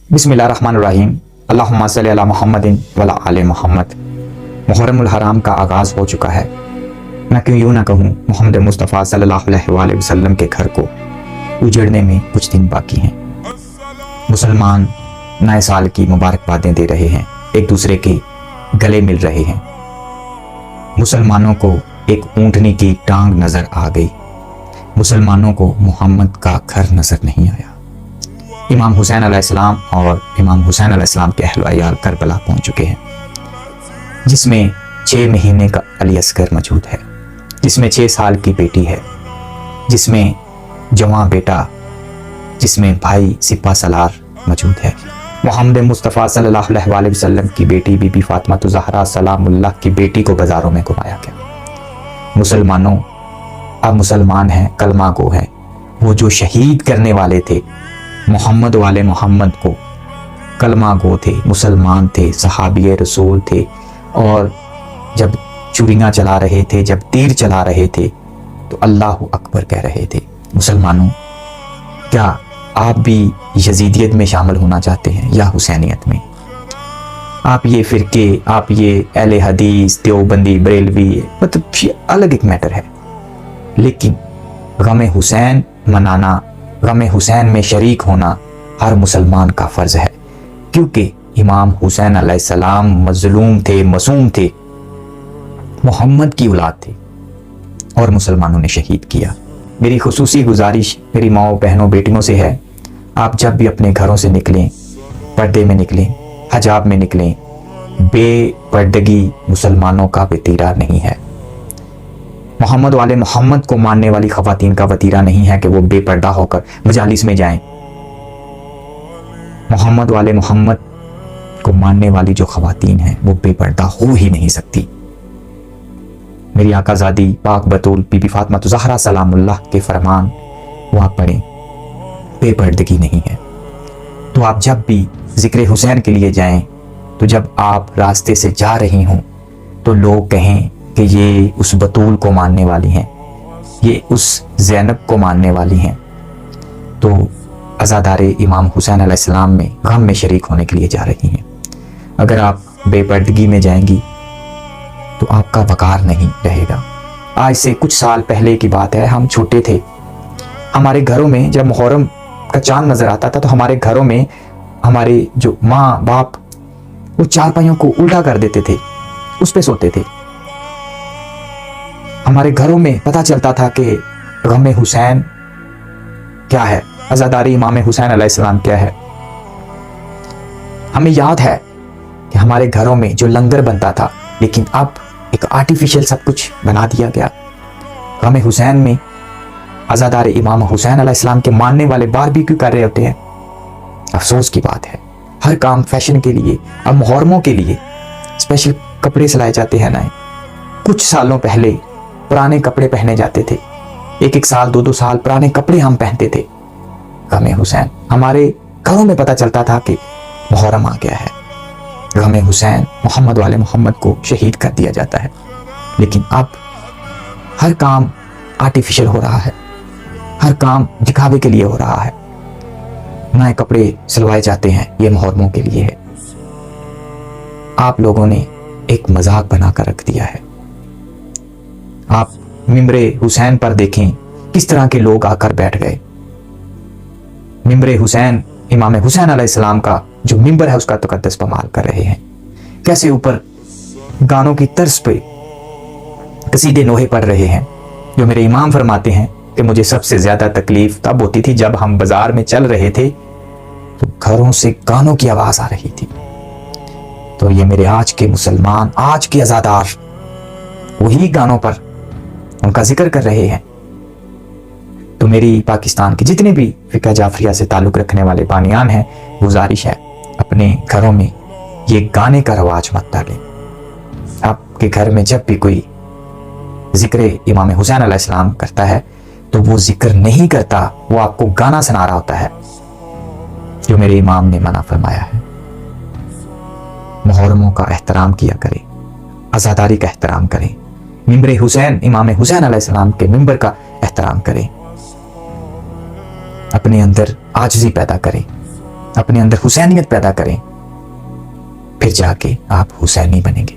बिस्मिल्लाहिर्रहमानिर्रहीम। अल्लाहुम्मा सल्ली अला मुहम्मदिन वला आले मोहम्मद। मुहर्रमुल हराम का आगाज़ हो चुका है। मैं क्यों यूँ ना कहूँ, मोहम्मद मुस्तफ़ा सल्लल्लाहु अलैहि वसल्लम के घर को उजड़ने में कुछ दिन बाकी हैं। मुसलमान नए साल की मुबारकबादें दे रहे हैं, एक दूसरे के गले मिल रहे हैं। मुसलमानों को एक ऊँटनी की टांग नज़र आ गई, मुसलमानों को मोहम्मद का घर नज़र नहीं आया। इमाम हुसैन अलैहिस्सलाम और इमाम हुसैन अलैहिस्सलाम के अहल व अयाल करबला पहुंच चुके हैं, जिसमें 6 महीने का अली असगर मौजूद है, जिसमें 6 साल की बेटी है, जिसमें जवां बेटा, जिसमें भाई सिपा सलार मौजूद है। मोहम्मद मुस्तफ़ा सल्लल्लाहु अलैहि वसल्लम की बेटी बीबी फातिमा ज़हरा सलामुल्लाह की बेटी को बाज़ारों में घुमाया गया। मुसलमानों, अब मुसलमान हैं, कलमा गो हैं। वो जो शहीद करने वाले थे मोहम्मद वाले मोहम्मद को, कलमा गो थे, मुसलमान थे, सहाबी रसूल थे, और जब चूड़ियाँ चला रहे थे, जब तीर चला रहे थे तो अल्लाह अकबर कह रहे थे। मुसलमानों, क्या आप भी यजीदियत में शामिल होना चाहते हैं या हुसैनियत में? आप ये फ़िरके, आप ये अहले हदीस, देवबंदी, बरेलवी, मतलब ये अलग एक मैटर है, लेकिन गम हुसैन मनाना, गम हुसैन में शरीक होना हर मुसलमान का फ़र्ज़ है, क्योंकि इमाम हुसैन अलैहिस्सलाम मज़लूम थे, मसूम थे, मोहम्मद की औलाद थे, और मुसलमानों ने शहीद किया। मेरी खुसूसी गुजारिश मेरी माओ, बहनों, बेटियों से है, आप जब भी अपने घरों से निकलें, पर्दे में निकलें, हजाब में निकलें। बेपर्दगी मुसलमानों का वतीरा नहीं है। मोहम्मद वाले मोहम्मद को मानने वाली ख़वातीन का वतीरा नहीं है कि वो बेपर्दा होकर मजालिस में जाएं। मोहम्मद वाले मोहम्मद को मानने वाली जो ख़वातीन हैं वो बेपर्दा हो ही नहीं सकती। मेरी आकाज़ादी पाक बतूल बीबी फातिमा ज़हरा सलामुल्लाह के फरमान वो आप पढ़ें, बेपर्दगी नहीं है। तो आप जब भी ज़िक्र हुसैन के लिए जाएं, तो जब आप रास्ते से जा रही हों तो लोग कहें कि ये उस बतूल को मानने वाली हैं, ये उस ज़ैनब को मानने वाली हैं, तो अज़ादारे इमाम हुसैन अलैहिस्सलाम में गम में शरीक होने के लिए जा रही हैं। अगर आप बेपर्दगी में जाएंगी तो आपका वकार नहीं रहेगा। आज से कुछ साल पहले की बात है, हम छोटे थे, हमारे घरों में जब मुहर्रम का चांद नज़र आता था तो हमारे घरों में हमारे जो माँ बाप वो चारपाइयों को उल्टा कर देते थे, उस पे सोते थे। हमारे घरों में पता चलता था कि गम हुसैन क्या है, अज़ादारी इमाम हुसैन अलैहिस्सलाम क्या है। हमें याद है कि हमारे घरों में जो लंगर बनता था, लेकिन अब एक आर्टिफिशियल सब कुछ बना दिया गया। गम हुसैन में अज़ादारी इमाम हुसैन अलैहिस्सलाम के मानने वाले बारबेक्यू कर रहे होते हैं। अफसोस की बात है, हर काम फैशन के लिए, अब मुहर्रमों के लिए स्पेशल कपड़े सिलाए जाते हैं नए। कुछ सालों पहले पुराने कपड़े पहने जाते थे, 1-1 साल 2-2 साल पुराने कपड़े हम पहनते थे। गम हुसैन, हमारे घरों में पता चलता था कि मुहर्रम आ गया है, गम हुसैन, मोहम्मद वाले मोहम्मद को शहीद कर दिया जाता है। लेकिन अब हर काम आर्टिफिशियल हो रहा है, हर काम दिखावे के लिए हो रहा है। नए कपड़े सिलवाए जाते हैं, ये मुहर्रमों के लिए है। आप लोगों ने एक मजाक बनाकर रख दिया है। आप मिंबरे हुसैन पर देखें किस तरह के लोग आकर बैठ गए। मिंबरे हुसैन, इमाम हुसैन अलैहिस्सलाम का जो मिंबर है उसका तकद्दुस पमाल कर रहे हैं। कैसे ऊपर गानों की तर्ज पे कसीदे नोहे पढ़ रहे हैं। जो मेरे इमाम फरमाते हैं कि मुझे सबसे ज्यादा तकलीफ तब होती थी जब हम बाजार में चल रहे थे तो घरों से गानों की आवाज आ रही थी। तो ये मेरे आज के मुसलमान, आज के अज़ादार वही गानों पर उनका जिक्र कर रहे हैं। तो मेरी पाकिस्तान के जितने भी फ़िक़्ह जाफरिया से ताल्लुक़ रखने वाले बानियान हैं, गुजारिश है अपने घरों में ये गाने का रवाज मत डालें। आपके घर में जब भी कोई जिक्र इमाम हुसैन अलैहिस्सलाम करता है तो वो जिक्र नहीं करता, वो आपको गाना सुना रहा होता है, जो मेरे इमाम ने मना फरमाया है। मुहर्रमों का एहतराम किया करें, अज़ादारी का एहतराम करें, मिंबर हुसैन, इमाम हुसैन अलैहिस्सलाम के मिंबर का एहतराम करें, अपने अंदर आजिज़ी पैदा करें, اپنے اندر حسینیت پیدا کریں، پھر جا کے آپ حسینی بنیں گے.